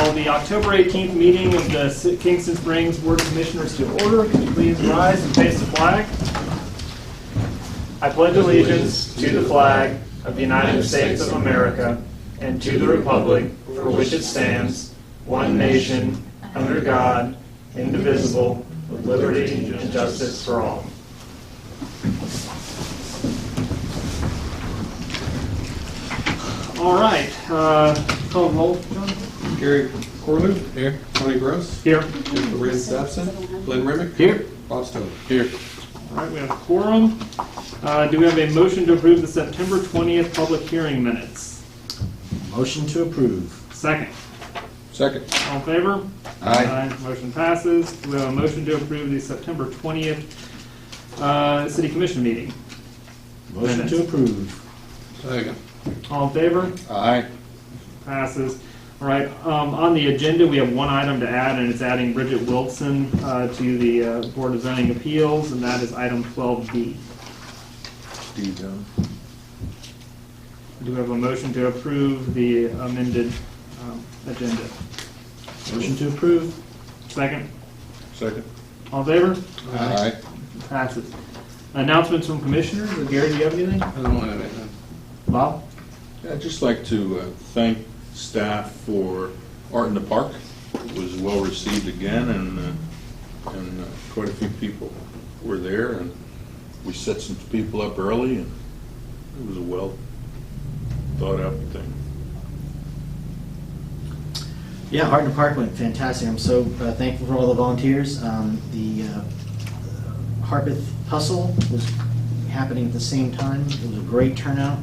call the October 18th meeting of the Kingston Springs Board of Commissioners to order. Could you please rise and face the flag? I pledge allegiance to the flag of the United States of America and to the republic for which it stands, one nation, under God, indivisible, with liberty and justice for all. All right. Call roll, John. Gary Corlew. Here. Tony Gross. Here. Jennifer Reyes absent. Glenn Remick. Here. Bob Stone. Here. All right, we have a quorum. Do we have a motion to approve the September 20th public hearing minutes? Motion to approve. Second. Second. All in favor? Aye. Motion passes. Do we have a motion to approve the September 20th City Commission meeting? Motion Minutes. to approve. Second. All in favor? Aye. Passes. All right, on the agenda, we have one item to add, and it's adding Bridget Wilson to the Board of Zoning Appeals, and that is item 12B. John. Do we have a motion to approve the amended agenda? Motion to approve. Second. Second. All in favor? Aye. Passes. Announcements from commissioners. Gary, do you have anything? I don't want anything. Bob? Yeah, I'd just like to thank staff for Art in the Park. It was well received again, and quite a few people were there, and we set some people up early, and it was a well thought out thing. Yeah, Art in the Park went fantastic. I'm so thankful for all the volunteers. The Harpeth Hustle was happening at the same time. It was a great turnout.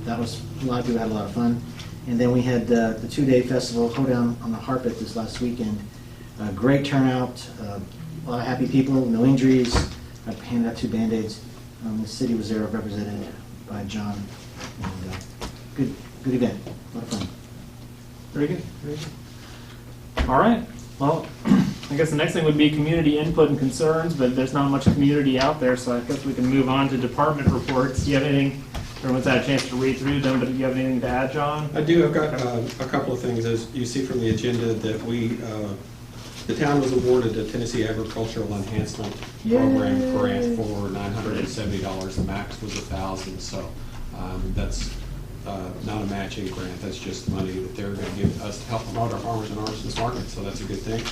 That was, a lot of people had a lot of fun. And then we had the two-day festival, Hoedown on the Harpeth this last weekend. Great turnout, a lot of happy people, no injuries. I handed out 2 Band-Aids. The city was there represented by John. And, good event, a lot of fun. Very good. Very good. All right. Well, I guess the next thing would be community input and concerns, but there's not much community out there, so I guess we can move on to department reports. Do you have anything? Everyone's had a chance to read through them, but do you have anything to add, John? I do. I've got a couple of things. As you see from the agenda, that the town was awarded a Tennessee Agricultural Enhancement Program grant for $970. The max was $1,000. So that's not a matching grant. That's just money that they're going to give us to help promote our farmers and artisans market. So that's a good thing.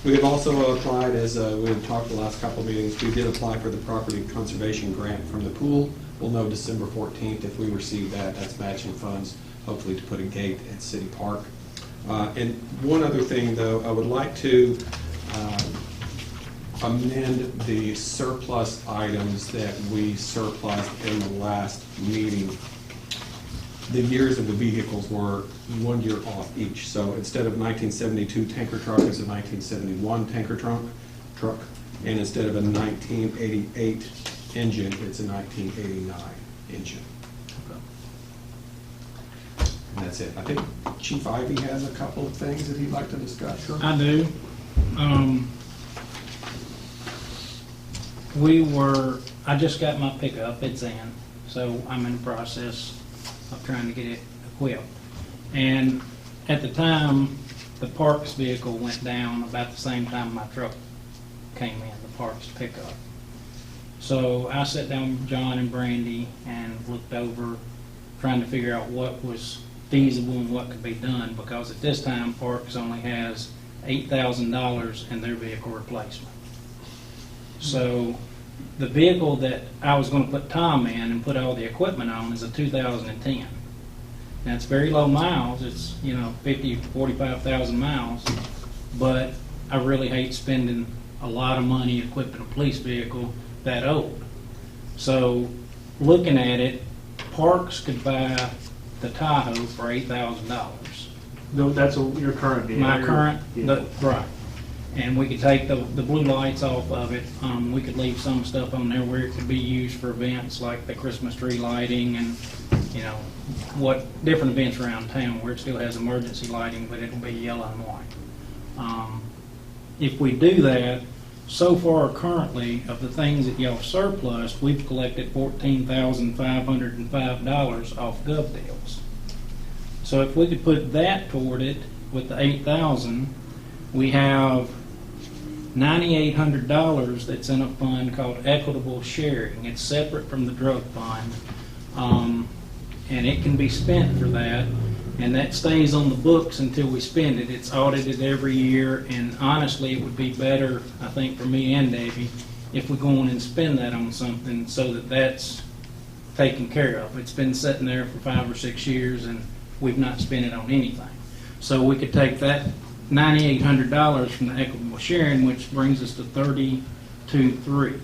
We have also applied, as we had talked the last couple of meetings, we did apply for the property conservation grant from the pool. We'll know December 14th if we receive that. That's matching funds, hopefully to put a gate at City Park. And one other thing, though, I would like to amend the surplus items that we surplused in the last meeting. The years of the vehicles were 1 year off each. So instead of 1972 tanker truck, it's a 1971 tanker truck. And instead of a 1988 engine, it's a 1989 engine. And that's it. I think Chief Ivy has a couple of things that he'd like to discuss. Sure. I do. I just got my pickup, it's in, so I'm in the process of trying to get it equipped. And at the time, the Parks vehicle went down about the same time my truck came in, the Parks pickup. So I sat down with John and Brandy and looked over, trying to figure out what was feasible and what could be done, because at this time Parks only has $8,000 in their vehicle replacement. So the vehicle that I was going to put Tom in and put all the equipment on is a 2010. Now it's very low miles, it's 45,000 miles, but I really hate spending a lot of money equipping a police vehicle that old. So looking at it, Parks could buy the Tahoe for $8,000. No, that's your current vehicle. My current, right. And we could take the blue lights off of it. We could leave some stuff on there where it could be used for events like the Christmas tree lighting and, what different events around town where it still has emergency lighting, but it'll be yellow and white. If we do that, so far currently of the things that y'all surplus, we've collected $14,505 off gov deals. So if we could put that toward it with the 8,000, we have $9,800 that's in a fund called equitable sharing. It's separate from the drug fund, and it can be spent for that, and that stays on the books until we spend it. It's audited every year, and honestly, it would be better, I think, for me and Debbie, if we go on and spend that on something so that that's taken care of. It's been sitting there for 5 or 6 years, and we've not spent it on anything. So we could take that $9,800 from the equitable sharing, which brings us to $32,300.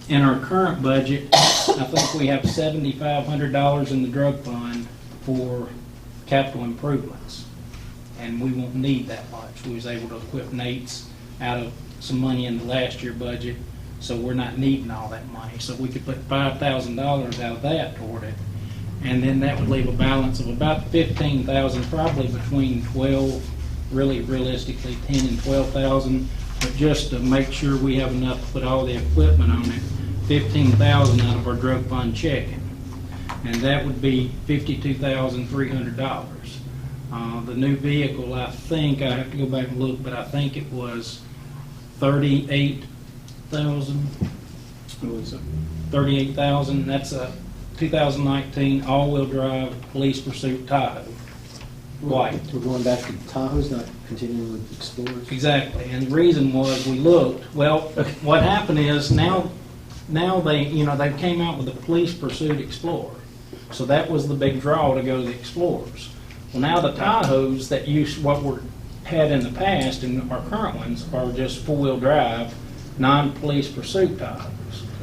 In our current budget, I think we have $7,500 in the drug fund for capital improvements, and we won't need that much. We was able to equip Nate's out of some money in the last year budget, so we're not needing all that money. So we could put $5,000 out of that toward it, and then that would leave a balance of about $15,000, probably between 12, really realistically 10 and 12,000. But just to make sure we have enough to put all the equipment on it, $15,000 out of our drug fund checking, and that would be $52,300. The new vehicle, I think, I have to go back and look, but I think it was 38,000. 38,000. That's a 2019 all-wheel drive police pursuit Tahoe, white. We're going back to Tahoe's, not continuing with Explorers? Exactly, and the reason was we looked. Well, what happened is now they came out with the police pursuit Explorer, so that was the big draw to go to the Explorers. Well, now the Tahoes that use what we had in the past and our current ones are just four-wheel drive, non-police pursuit Tahoes.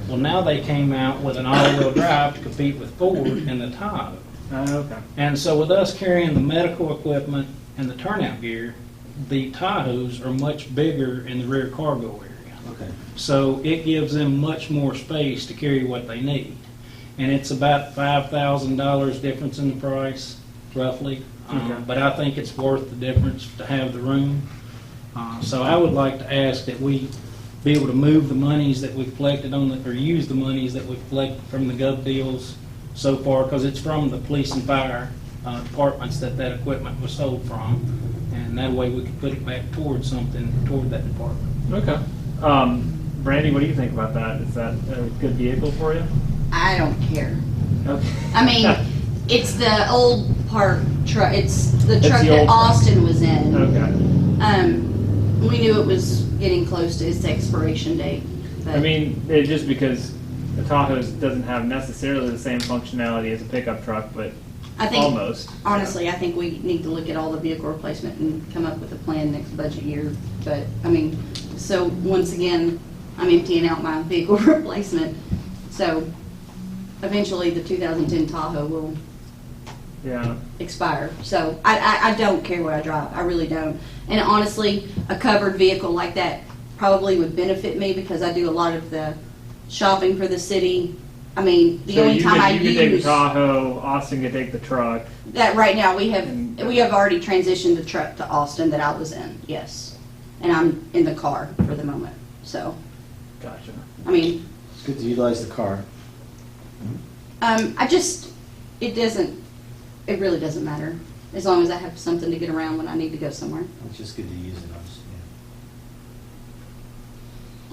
Well, now they came out with an all-wheel drive to compete with Ford and the Tahoe. Okay. And so with us carrying the medical equipment and the turnout gear, the Tahoes are much bigger in the rear cargo area. Okay. So it gives them much more space to carry what they need. And it's about $5,000 difference in the price, roughly. Okay. But I think it's worth the difference to have the room. So I would like to ask that we be able to move the monies that we've collected on the, or use the monies that we've collected from the gov deals so far, because it's from the police and fire departments that equipment was sold from, and that way we could put it back toward something toward that department. Okay. Brandy, what do you think about that? Is that a good vehicle for you? I don't care. Okay. I mean, it's the old park truck. It's the It's truck the that old truck. Austin was in. Okay. We knew it was getting close to its expiration date. But I mean, just because the Tahoe doesn't have necessarily the same functionality as a pickup truck, but I think, almost. honestly, I think we need to look at all the vehicle replacement and come up with a plan next budget year. But, I mean, so once again, I'm emptying out my vehicle replacement. So eventually the 2010 Tahoe will Yeah. expire. So I don't care what I drive. I really don't. And honestly, a covered vehicle like that probably would benefit me because I do a lot of the shopping for the city. I mean, the only time I you could take the use Tahoe, Austin could take the truck. that right now we And- have already transitioned the truck to Austin that I was in. Yes, and I'm in the car for the moment. So Gotcha. I mean, It's good to utilize the car. it really doesn't matter as long as I have something to get around when I need to go somewhere. It's just good to use it, obviously.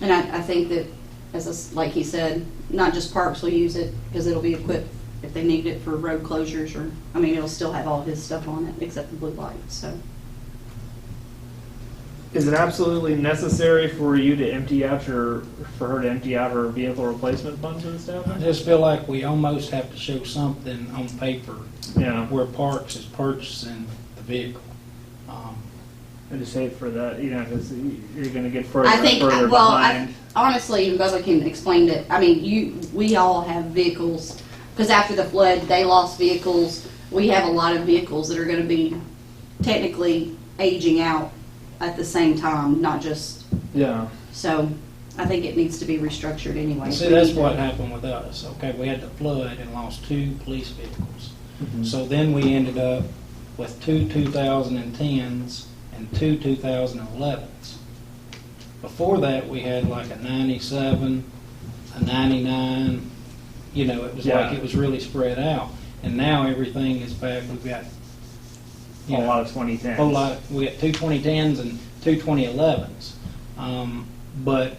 And I think that, like he said, not just parks will use it, because it'll be equipped if they need it for road closures, or, I mean, it'll still have all his stuff on it, except the blue lights, so. Is it absolutely necessary for her to empty out her vehicle replacement funds and stuff? I just feel like we almost have to show something on paper Yeah. where Parks is purchasing the vehicle. I just hate for that, because you're going to get further I and think, further well, behind. honestly, and Bubba can explain it, I mean, we all have vehicles, because after the flood, they lost vehicles. We have a lot of vehicles that are gonna be technically aging out at the same time, not just, Yeah. so I think it needs to be restructured anyway. See, that's what happened with us. Okay, we had the flood and lost 2 police vehicles. Mm-hmm. So then we ended up with 2 2010s and 2 2011s. Before that, we had like a 97, a 99, it was Yeah. like it was really spread out. and now everything is back, we've got, A lot of 2010s. whole lot, we got two 2010s and two 2011s. But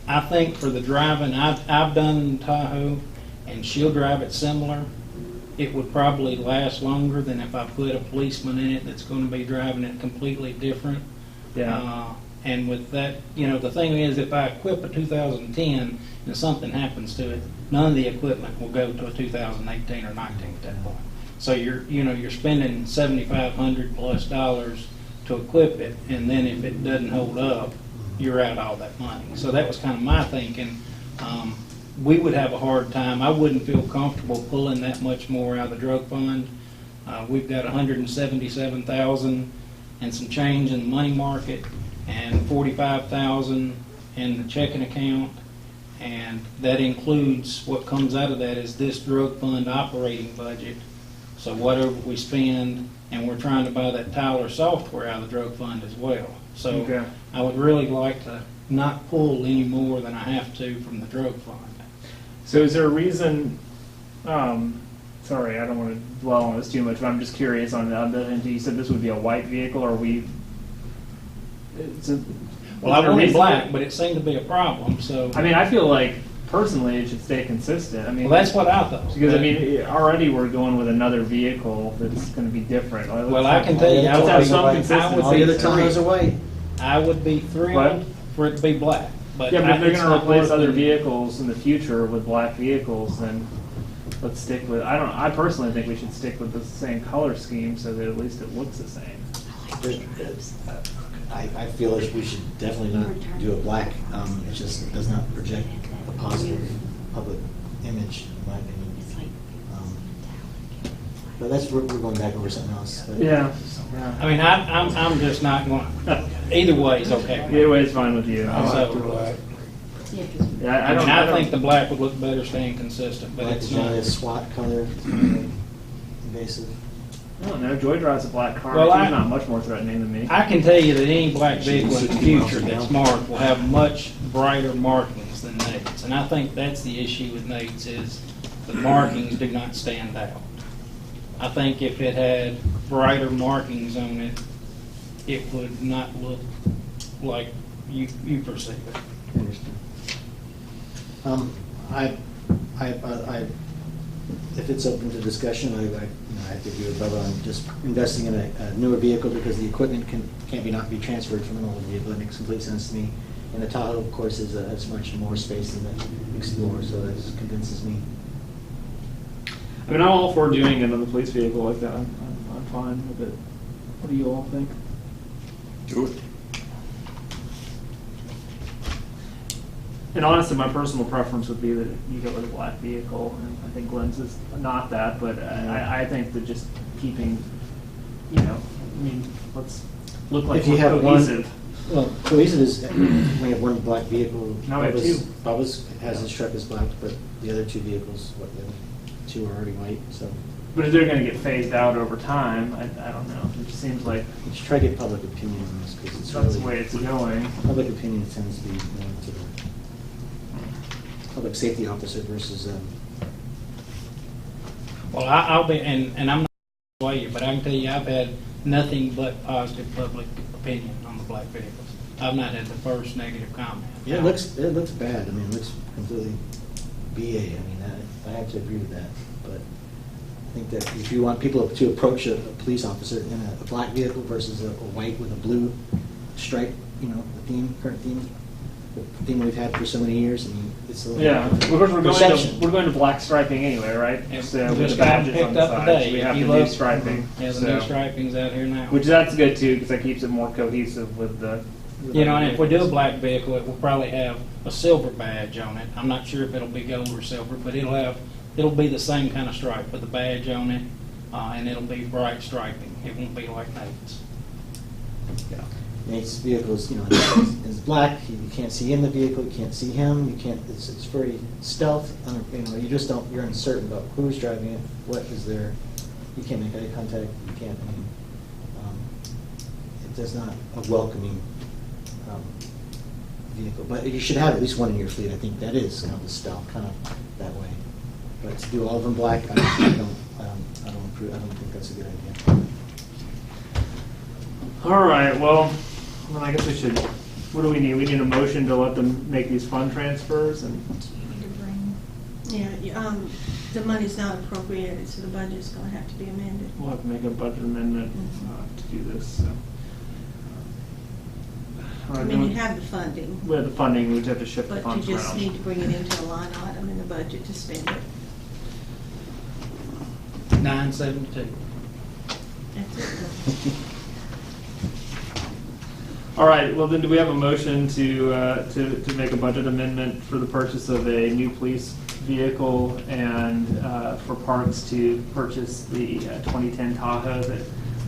I think for the driving, I've done Tahoe, and she'll drive it similar. It would probably last longer than if I put a policeman in it that's going to be driving it completely different. Yeah. And with that, the thing is, if I equip a 2010 and something happens to it, none of the equipment will go to a 2018 or 19 at that point. So you're spending $7,500+ to equip it, and then if it doesn't hold up, you're out all that money. So that was kind of my thinking. We would have a hard time. I wouldn't feel comfortable pulling that much more out of the drug fund. We've got 177,000 and some change in the money market, and 45,000 in the checking account, and that includes what comes out of that is this drug fund operating budget. So whatever we spend, and we're trying to buy that Tyler software out of the drug fund as well. So Okay. I would really like to not pull any more than I have to from the drug fund. So is there a reason, sorry, I don't want to dwell on this too much, but I'm just curious on the, you said this would be a white vehicle, or Well, I wanted black, but it seemed to be a problem, so. I mean, I feel like personally it should stay consistent. I mean, Well, that's what I thought. because I mean, already we're going with another vehicle that's going to be different. Well, I can tell you, Let's have some I would consistency. All the other be Tahoes are white. I would be thrilled for it to be black. But Yeah, but if they're it's going to not replace worth other it. vehicles in the future with black vehicles, then let's stick with. I personally think we should stick with the same color scheme so that at least it looks the same. I feel like we should definitely not do a black. It just does not project a positive public image, in my opinion. But we're going back over something else. But Yeah. I mean, I'm just not going, either way is okay. Either way, it's fine with you. So, Yeah, I think the black would look better staying consistent, but black it's is generally a not. SWAT color. It's kind of invasive. I don't know. Joy drives a black car. Well, She's I- not much more threatening than me. I can tell you that any black vehicle in the 60 miles future an that's hour. marked will have much brighter markings than Nate's. And I think that's the issue with Nate's is the markings do not stand out. I think if it had brighter markings on it, it would not look like you perceive it. I understand. If it's open to discussion, I have to agree with Bubba on just investing in a newer vehicle because the equipment can't not be transferred from an older vehicle. It makes complete sense to me. And the Tahoe, of course, has much more space than the Explorer, so that just convinces me. I mean, I'm all for doing it on the police vehicle like that. I'm fine with it. What do you all think? Do it. And honestly, my personal preference would be that you go with a black vehicle, and I think Glenn's is not that, but I think that just keeping, I mean, let's look like If you we're have cohesive. Well, cohesive is we have one black vehicle. Now we have two. Bubba's has his truck is black, but the other two vehicles, the other two are already white, so. But if they're going to get phased out over time, I don't know. It just seems like We should try to get public opinion on this because it's that's really. the way it's going. Public opinion tends to be more to the public safety officer versus, Well, I'll be, and I'm not going to sway you, but I can tell you I've had nothing but positive public opinion on the black vehicles. I've not had the first negative comment. yeah, it looks bad. I mean, it looks completely BA. I mean, I have to agree with that. But I think that if you want people to approach a police officer in a black vehicle versus a white with a blue stripe, the current theme, the theme we've had for so many years, I mean, it's a little. Yeah, of course Perception. we're going to black striping anyway, right? Yeah, So we with just the got them badges on picked the up sides, today. we have You the new look- striping. Yeah, the so- new striping's out here now. Which that's good too, because that keeps it more cohesive with the. with You know, the and if we do a vehicles. black vehicle, it will probably have a silver badge on it. I'm not sure if it'll be gold or silver, but it'll be the same kind of stripe with a badge on it, and it'll be bright striping. It won't be like Nate's. Nate's vehicle is black. You can't see in the vehicle. You can't see him. You can't. It's very stealth. You just don't. You're uncertain about who's driving it. What is there? You can't make eye contact. You can't. It does not a welcoming vehicle. But you should have at least one in your fleet. I think that is kind of the stealth, kind of that way. But to do all of them black, I don't I don't think that's a good idea. All right, well, then I guess we should, what do we need? We need a motion to let them make these fund transfers and, Yeah, the money's not appropriated, so the budget's gonna have to be amended. we'll have to make a budget amendment to do this, so. All I right, mean, then you have the funding, we have the funding, we just have to shift the but you funds just around. need to bring it into a line item in the budget to spend it. 972. That's it. All right, well then, do we have a motion to make a budget amendment for the purchase of a new police vehicle and for Parks to purchase the 2010 Tahoe that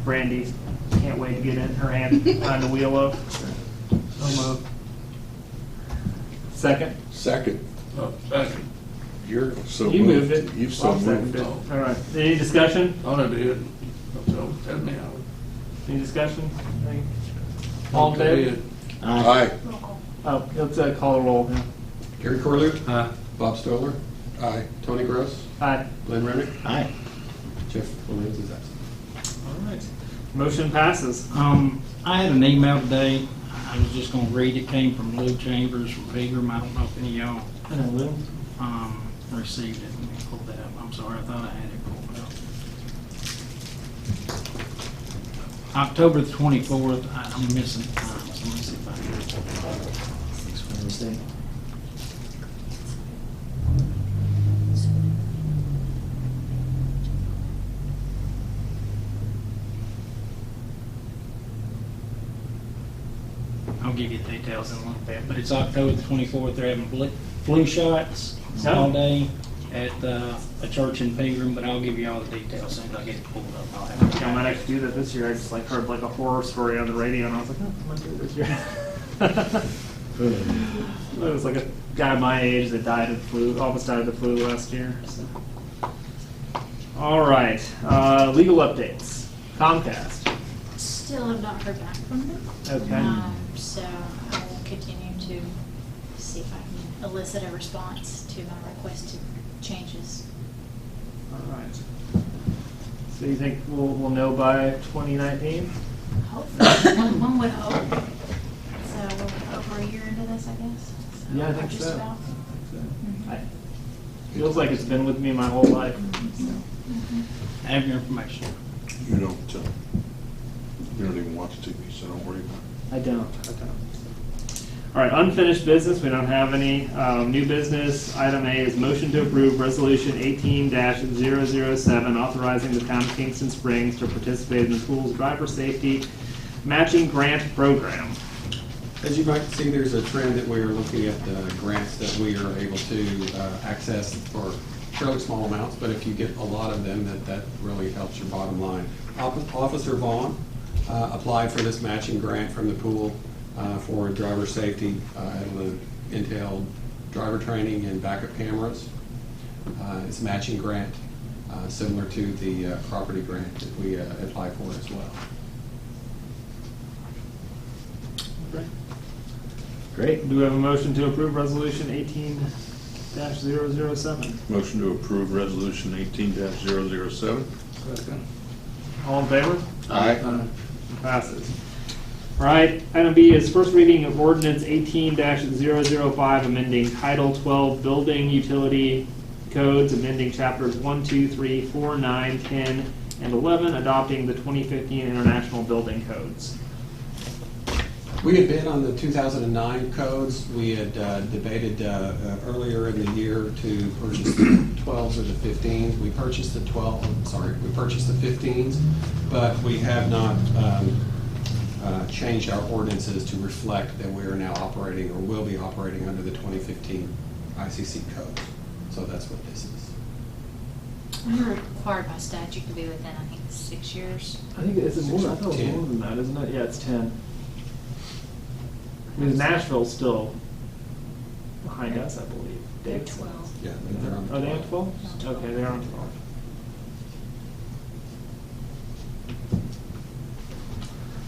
Brandy can't wait to get in her hand behind the wheel of? So moved. Second? Second. Oh, second. You're so You moved it. You've so Bob seconded moved. it. All right, any discussion? Thought I did. So, tell me how. Any discussion? Any- All in Okay. favor? Aye. Oh, let's call a roll. Yeah. Gary Corlew, Aye. Bob Stoller, Aye. Tony Gross, Aye. Glenn Rennick, Aye. Jeff Williams is absent. All right. Motion passes. I had an email today. I was just gonna read. It came from Lou Chambers from Pegram. I don't know if any of y'all I know, Lou. received it. Let me pull that up. I'm sorry, I thought I had it pulled up. October the 24th, I'm missing the time, so let me see if I can. Next Wednesday. I'll give you the details in a little bit, but it's October the 24th. They're having flu shots all day at a church in Pegram, but I'll give you all the details as soon as I get it pulled up. I'll have it. I might actually do that this year. I just like heard like a horror story on the radio, and I was like, oh, I might do it this year. It was like a guy my age that died of flu, almost died of the flu last year. So. All right, legal updates. Comcast. Still have not heard back from them. Okay. So I will continue to see if I can elicit a response to my requested changes. All right. So you think we'll know by 2019? Hopefully, one would hope. So we're over a year into this, I guess. Yeah, I think just so. about. Feels like it's been with me my whole life. I have your information. You don't even watch TV, so don't worry about it. I don't. All right, unfinished business, we don't have any. New business, item A is motion to approve resolution 18-007, authorizing the town of Kingston Springs to participate in the school's driver safety matching grant program. As you might see, there's a trend that we are looking at grants that we are able to access for fairly small amounts, but if you get a lot of them, that really helps your bottom line. Officer Vaughn applied for this matching grant from the pool for driver safety. It'll entail driver training and backup cameras. It's a matching grant, similar to the property grant that we applied for as well. Great. Do we have a motion to approve resolution 18-007? Motion to approve resolution 18-007. Second. All in favor? Aye. Passes. All right, item B is first reading of ordinance 18-005, amending Title 12 Building Utility Codes, amending chapters 1, 2, 3, 4, 9, 10, and 11, adopting the 2015 International Building Codes. We had bid on the 2009 codes. We had debated earlier in the year to purchase the 12s or the 15s. We purchased the 15s, but we have not changed our ordinances to reflect that we are now operating or will be operating under the 2015 ICC codes. So that's what this is. We're required by statute to be within, I think, 6 years. I think it's more. I thought it was 10. more than that, isn't it? Yeah, it's 10. I mean, Nashville's still behind us, I believe. They're Dave's- 12. Yeah, they're on Are they on 12? On 12. Okay, they're on 12.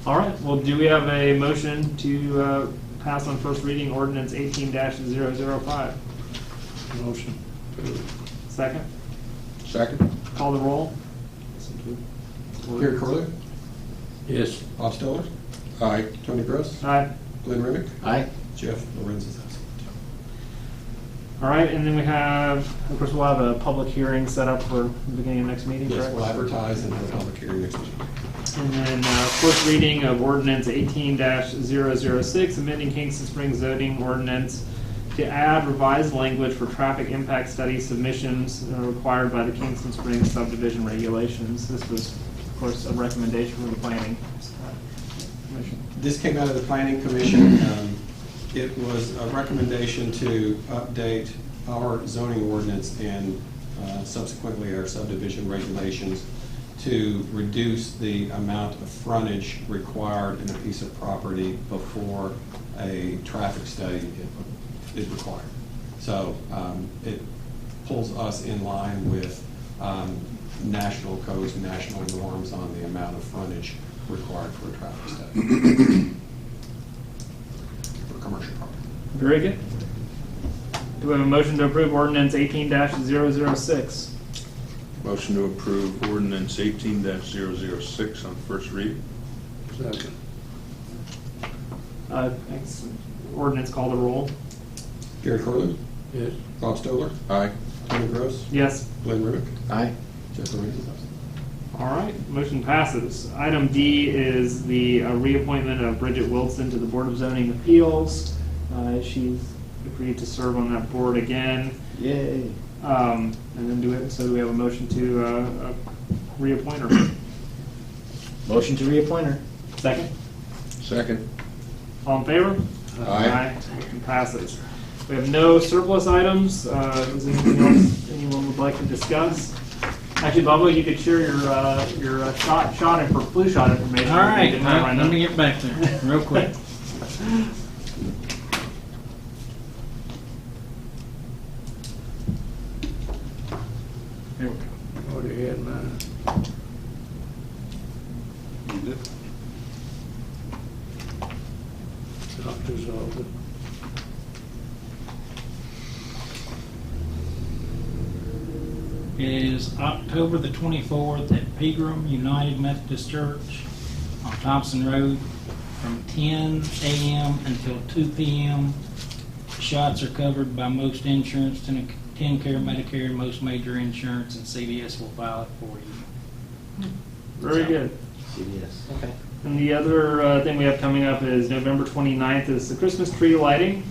All right, well, do we have a motion to pass on first reading ordinance 18-005? Motion. Second? Second. call the roll. Gary Corley, Yes. Bob Stoller, Aye. Tony Gross, Aye. Glenn Remick, Aye. Jeff Lorenz is absent. All right, and then we have, of course, we'll have a public hearing set up for the beginning of next meeting, Yes, correct? we'll advertise and have a public hearing next week. And then first reading of ordinance 18-006, amending Kingston Springs zoning ordinance to add revised language for traffic impact study submissions required by the Kingston Springs subdivision regulations. This was, of course, a recommendation from the planning commission. This came out of the Planning Commission. It was a recommendation to update our zoning ordinance and subsequently our subdivision regulations to reduce the amount of frontage required in a piece of property before a traffic study is required. So it pulls us in line with national codes, national norms on the amount of frontage required for a traffic study. For commercial property. Very good. Do we have a motion to approve ordinance 18-006? Motion to approve ordinance 18-006 on first read. Second. Thanks. Ordinance, call the roll. Gary Corley, Yes. Bob Stoller, Aye. Tony Gross, Yes. Glenn Remick, Aye. Jeff Lorenz is absent. All right, motion passes. Item D is the reappointment of Bridget Wilson to the Board of Zoning Appeals. She's agreed to serve on that board again. Yay. And then do we have a motion to reappoint her? Motion to reappoint her. Second? Second. All in favor? Aye. Motion passes. We have no surplus items. Is there anything else anyone would like to discuss? Actually, Bubba, you could share your shot and flu shot information. All right, Get that let me get back there real quick. There we go. Already had mine. You did. Doctor's office. It is October the 24th at Pegram United Methodist Church on Thompson Road from 10 a.m. until 2 p.m. Shots are covered by most insurance, TennCare, Medicare, and most major insurance, and CVS will file it for you. Very good. CVS. Okay. And the other thing we have coming up is November 29th is the Christmas tree lighting.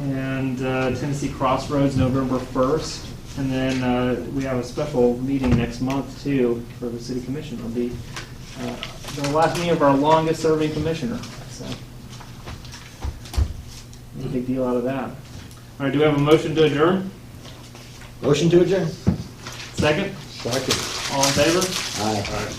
And Tennessee Crossroads, November 1st. And then we have a special meeting next month, too, for the City Commission. It'll be the last meeting of our longest serving commissioner. So, a big deal out of that. All right, do we have a motion to adjourn? Motion to adjourn. Second? Second. All in favor? Aye. Aye.